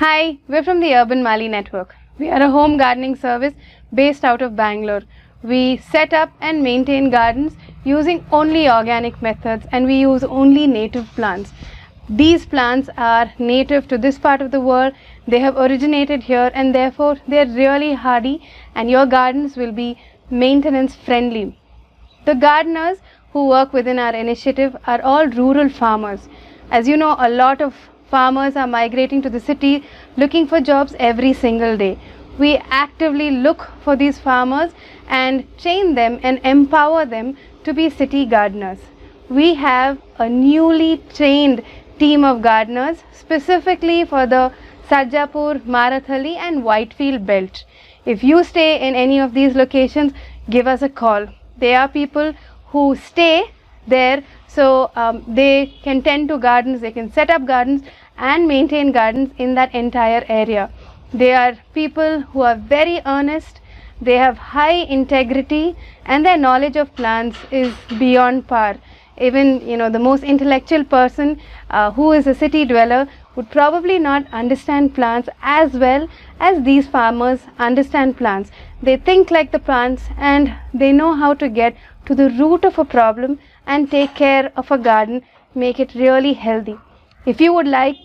Hi, we're from the Urban Mali Network. We are a home gardening service based out of Bangalore. We set up and maintain gardens using only organic methods, and we use only native plants. These plants are native to this part of the world. They have originated here and therefore they are really hardy, and your gardens will be maintenance friendly. The gardeners who work within our initiative are all rural farmers. As you know, a lot of farmers are migrating to the city looking for jobs every single day. We actively look for these farmers and train them and empower them to be city gardeners. We have a newly trained team of gardeners specifically for the Sarjapur-Marthahalli and Whitefield belt. If you stay in any of these locations, give us a call. They are people who stay there, so they can tend to gardens, they can set up gardens and maintain gardens in that entire area. They are people who are very earnest, they have high integrity, and their knowledge of plants is beyond par. Even the most intellectual person who is a city dweller would probably not understand plants as well as these farmers understand plants. They think like the plants and they know how to get to the root of a problem and take care of a garden, make it really healthy. If you would like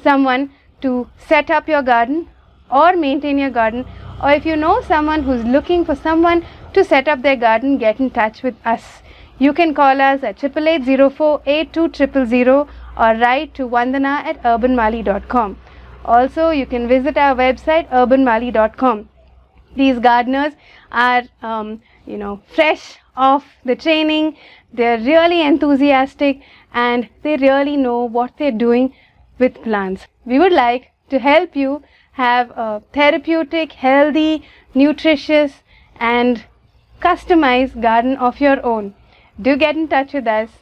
someone to set up your garden or maintain your garden, or if you know someone who's looking for someone to set up their garden, get in touch with us. You can call us at 8804820000 or write to vandana@urbanmali.com. Also, you can visit our website urbanmali.com. These gardeners are fresh off the training, they're really enthusiastic, and they really know what they're doing with plants. We would like to help you have a therapeutic, healthy, nutritious and customized garden of your own. Do get in touch with us.